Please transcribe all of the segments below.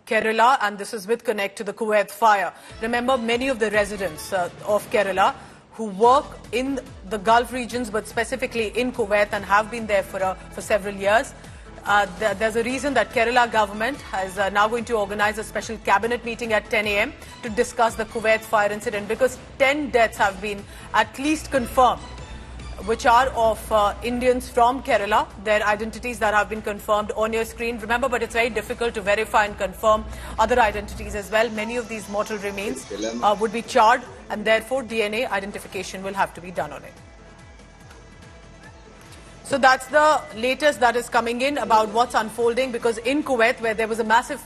Kerala, and this is with connect to the Kuwait fire. Remember, many of the residents of Kerala who work in the Gulf regions, but specifically in Kuwait, and have been there for several years. There's a reason that Kerala government is now going to organize a special cabinet meeting at 10 a.m. to discuss the Kuwait fire incident, because 10 deaths have been at least confirmed, which are of Indians from Kerala. Their identities that have been confirmed on your screen. Remember, but it's very difficult to verify and confirm other identities as well. Many of these mortal remains would be charred, and therefore DNA identification will have to be done on it. So that's the latest that is coming in about what's unfolding, because in Kuwait, where there was a massive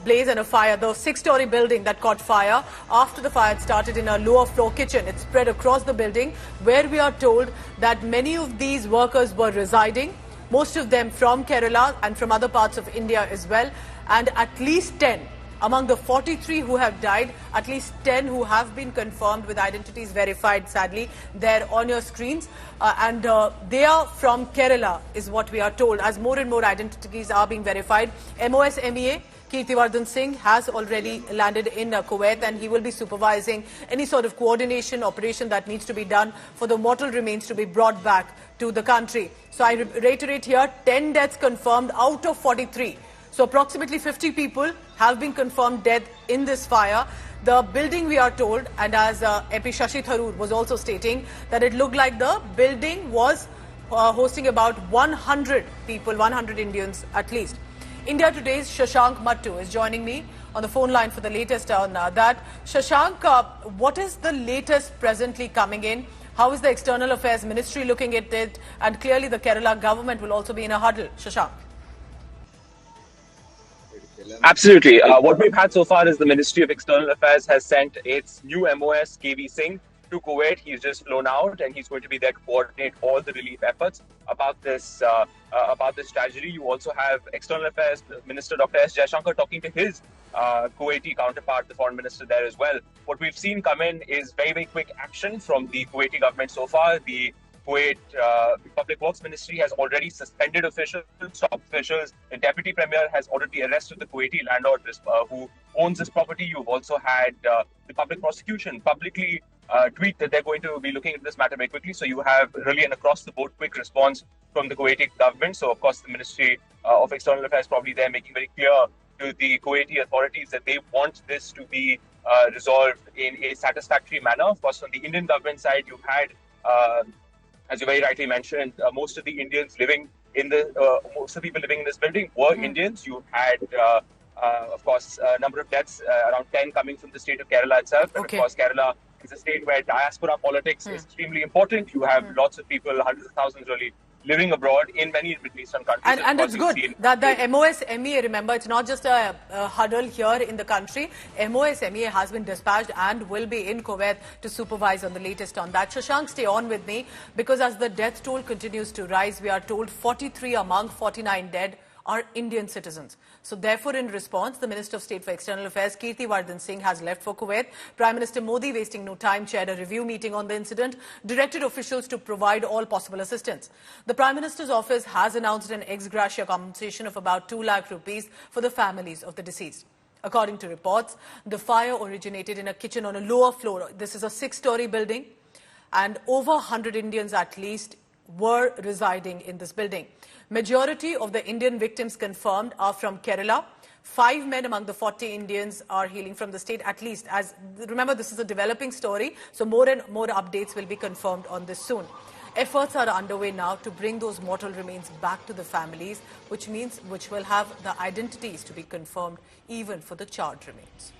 blaze and a fire, the 6-story building that caught fire, after the fire had started in a lower floor kitchen, it spread across the building, where we are told that many of these workers were residing, most of them from Kerala and from other parts of India as well, and at least 10. Among the 43 who have died, at least 10 who have been confirmed with identities verified, sadly. They're on your screens. And they are from Kerala, is what we are told, as more and more identities are being verified. MOS MEA, Kirtiwardhan Singh, has already landed in Kuwait, and he will be supervising any sort of coordination operation that needs to be done for the mortal remains to be brought back to the country. So I reiterate here, 10 deaths confirmed out of 43. So approximately 50 people have been confirmed dead in this fire. The building, we are told, and as MP Shashi Tharoor was also stating, that it looked like the building was hosting about 100 people, 100 Indians at least. India Today's Shashank Mattu is joining me on the phone line for the latest on that. Shashank, what is the latest presently coming in? How is the External Affairs Ministry looking at it? And clearly the Kerala government will also be in a huddle. Shashank. Absolutely. What we've had so far is the Ministry of External Affairs has sent its new MOS, KV Singh, to Kuwait. He's just flown out, and he's going to be there to coordinate all the relief efforts about this tragedy. You also have External Affairs Minister Dr. S. Jaishankar talking to his Kuwaiti counterpart, the foreign minister there as well. What we've seen come in is very, very quick action from the Kuwaiti government so far. The Kuwait Public Works Ministry has already suspended officials, top officials. The Deputy Premier has already arrested the Kuwaiti landlord who owns this property. You've also had the public prosecution publicly tweet that they're going to be looking at this matter very quickly. So you have really an across-the-board quick response from the Kuwaiti government. So, of course, the Ministry of External Affairs probably there making very clear to the Kuwaiti authorities that they want this to be resolved in a satisfactory manner. Of course, on the Indian government side, you've had as you very rightly mentioned, most of the Indians living in most of the people living in this building were Indians. You had, of course, a number of deaths, around 10 coming from the state of Kerala itself. And of course, Kerala is a state where diaspora politics is extremely important. You have lots of people, hundreds of thousands really, living abroad in many Middle Eastern countries. And it's good that the MOS MEA, remember, it's not just a huddle here in the country. MOS MEA has been dispatched and will be in Kuwait to supervise on the latest on that. Shashank, stay on with me, because as the death toll continues to rise, we are told 43 among 49 dead are Indian citizens. So therefore, in response, the Minister of State for External Affairs, Kirtiwardhan Singh, has left for Kuwait. Prime Minister Modi, wasting no time, chaired a review meeting on the incident, directed officials to provide all possible assistance. The Prime Minister's office has announced an ex gratia compensation of about 2 lakh rupees for the families of the deceased. According to reports, the fire originated in a kitchen on a lower floor. This is a 6-story building, and over 100 Indians at least were residing in this building. Majority of the Indian victims confirmed are from Kerala. 5 men among the 40 Indians are hailing from the state, at least. As remember, this is a developing story, so more and more updates will be confirmed on this soon. Efforts are underway now to bring those mortal remains back to the families, which will have the identities to be confirmed even for the charred remains.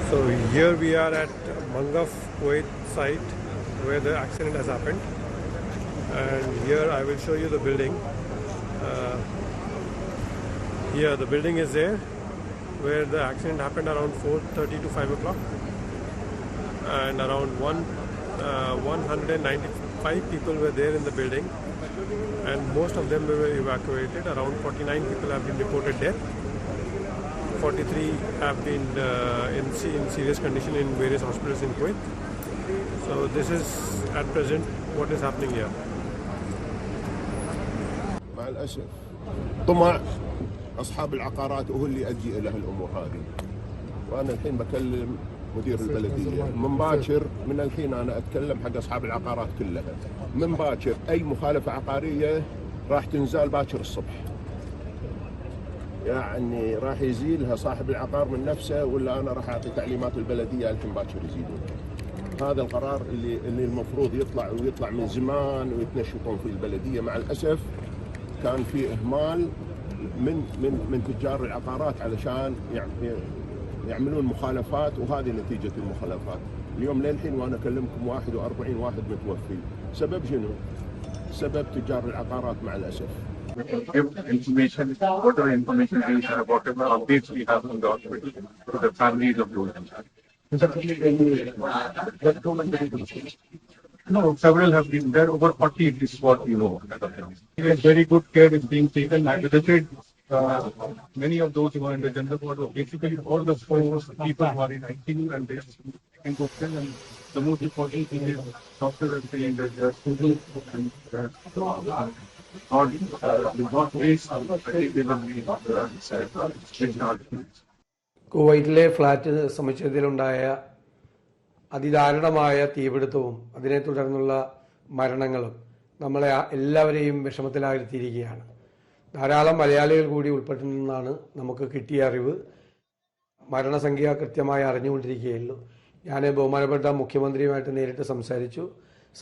So here we are at Mangaf, Kuwait site where the accident has happened, and here I will show you the building. Here the building is there where the accident happened around 4:30 to 5 o'clock, and around 195 people were there in the building, and most of them were evacuated. Around 49 people have been reported dead. 43 have been in serious condition in various hospitals in Kuwait. So this is at present what is happening here. مع الأسف طمع أصحاب العقارات وهو اللي أجي له الأمور هذه. وأنا الحين بكلم مدير البلدية من باكر، من الحين أنا أتكلم حق أصحاب العقارات كلها، من باكر أي مخالفة عقارية راح تنزال باكر الصبح. يعني راح يزيلها صاحب العقار من نفسه، ولا أنا راح أعطي تعليمات البلدية الحين باكر يزيدون. هذا القرار اللي المفروض يطلع من زمان ويتنشطون في البلدية. مع الأسف كان في إهمال من تجار العقارات علشان يعملون مخالفات، وهذه نتيجة المخالفات. اليوم للحين وأنا أكلمكم 41 واحد متوفي. سبب شنو؟ سبب تجار العقارات مع الأسف. Give information, whatever information we have, whatever updates we have from the hospital to the families of those. No, several have been there. Over 40, this is what we know. Very good care is being taken. I visited many of those who are in the general ward. Basically, all the people who are in ICU and they can go in. And the most important thing is doctors are saying that they are stable and not waste. I think they will be കുവൈറ്റിലെ flat സമുച്ചയത്തിലുണ്ടായ അതിദാരുണമായ തീപിടുത്തവും അതിനെ തുടർന്നുള്ള മരണങ്ങളും നമ്മളെ എല്ലാവരെയും വിഷമത്തിലാഴ്ത്തിയിരിക്കുകയാണ്. ധാരാളം മലയാളികൾ കൂടി ഉൾപ്പെട്ടിരുന്നാണ് നമുക്ക് കിട്ടിയ അറിവ്. മരണസംഖ്യ കൃത്യമായി അറിഞ്ഞുകൊണ്ടിരിക്കുകയുള്ളൂ. ഞാൻ ബഹുമാനപ്പെട്ട മുഖ്യമന്ത്രിയുമായിട്ട് നേരിട്ട് സംസാരിച്ചു.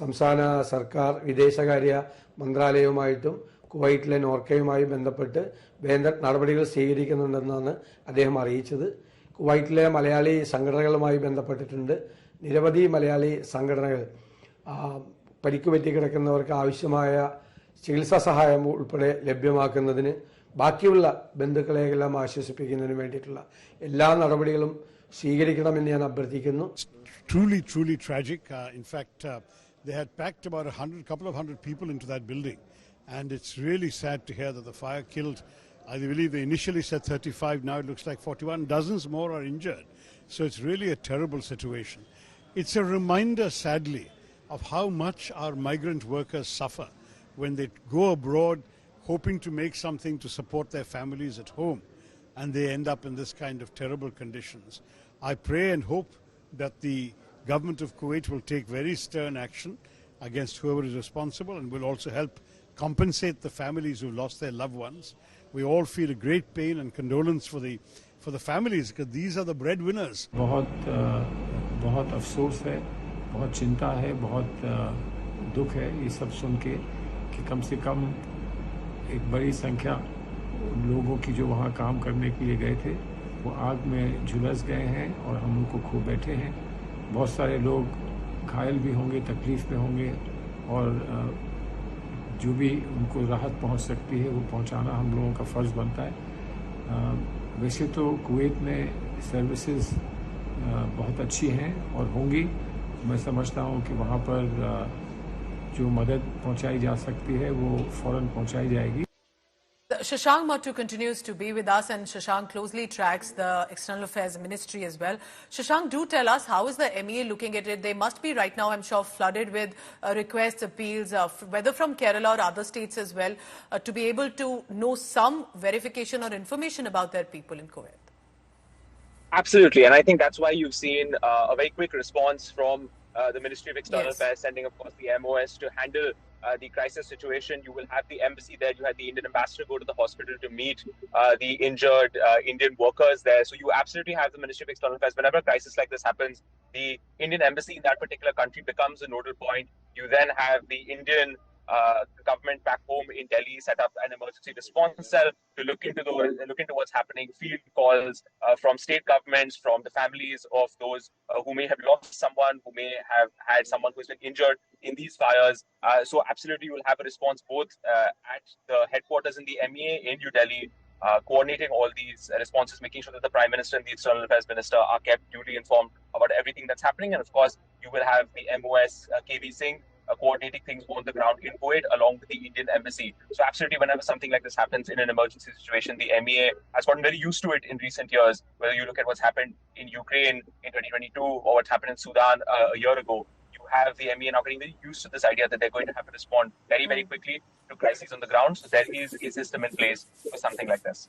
സംസ്ഥാന സർക്കാർ വിദേശകാര്യ മന്ത്രാലയവുമായിട്ടും കുവൈറ്റിലെ നോർക്കയുമായി ബന്ധപ്പെട്ട് വേണ്ട നടപടികൾ സ്വീകരിക്കുന്നുണ്ടെന്നാണ് അദ്ദേഹം അറിയിച്ചത്. കുവൈറ്റിലെ മലയാളി സംഘടനകളുമായി ബന്ധപ്പെട്ടിട്ടുണ്ട്. നിരവധി മലയാളി സംഘടനകൾ പരിക്കുപറ്റി കിടക്കുന്നവർക്ക് ആവശ്യമായ ചികിത്സാ സഹായം ഉൾപ്പെടെ ലഭ്യമാക്കുന്നതിന് ബാക്കിയുള്ള ബന്ധുക്കളെയെല്ലാം ആശ്വസിപ്പിക്കുന്നതിന് വേണ്ടിയിട്ടുള്ള എല്ലാ നടപടികളും സ്വീകരിക്കണമെന്ന് ഞാൻ അഭ്യർത്ഥിക്കുന്നു. Truly tragic. In fact, they had packed about couple of hundred people into that building, and it's really sad to hear that the fire killed, I believe they initially said 35, now it looks like 41. Dozens more are injured. So it's really a terrible situation. It's a reminder, sadly, of how much our migrant workers suffer when they go abroad hoping to make something to support their families at home, and they end up in this kind of terrible conditions. I pray and hope that the government of Kuwait will take very stern action against whoever is responsible, and will also help compensate the families who lost their loved ones. We all feel a great pain and condolence for the families, because these are the breadwinners. बहुत अफसोस है, बहुत चिंता है, बहुत दुख है ये सब सुन के कि कम से कम एक बड़ी संख्या लोगों की जो वहाँ काम करने के लिए गए थे वो आग में झुलस गए हैं और हम उनको खो बैठे हैं. बहुत सारे लोग घायल भी होंगे, तकलीफ में होंगे, और जो भी उनको राहत पहुँच सकती है वो पहुँचाना हम लोगों का फ़र्ज़ बनता है. वैसे तो कुवैत में सर्विसेज बहुत अच्छी हैं और होंगी. मैं समझता हूँ कि वहाँ पर जो मदद पहुँचाई जा सकती है वो फ़ौरन पहुँचाई जाएगी. Shashank Mattu continues to be with us, and Shashank closely tracks the External Affairs Ministry as well. Shashank, do tell us, how is the MEA looking at it? They must be right now, I'm sure, flooded with requests, appeals, whether from Kerala or other states as well, to be able to know some verification or information about their people in Kuwait. Absolutely, and I think that's why you've seen a very quick response from the Ministry of External Affairs, sending, of course, the MOS to handle the crisis situation. You will have the embassy there. You had the Indian ambassador go to the hospital to meet the injured Indian workers there. So you absolutely have the Ministry of External Affairs. Whenever a crisis like this happens, the Indian embassy in that particular country becomes a nodal point. You then have the Indian government back home in Delhi set up an emergency response cell to look into what's happening. Field calls from state governments, from the families of those who may have lost someone, who may have had someone who's been injured in these fires. So absolutely, you will have a response both at the headquarters in the MEA in New Delhi, coordinating all these responses, making sure that the Prime Minister and the External Affairs Minister are kept duly informed about everything that's happening. And of course, you will have the MOS KV Singh coordinating things on the ground in Kuwait along with the Indian embassy. So absolutely, whenever something like this happens in an emergency situation, the MEA has gotten very used to it in recent years. Whether you look at what's happened in Ukraine in 2022 or what happened in Sudan a year ago, you have the MEA now getting very used to this idea that they're going to have to respond very, very quickly. to crises on the ground. So there is a system in place for something like this.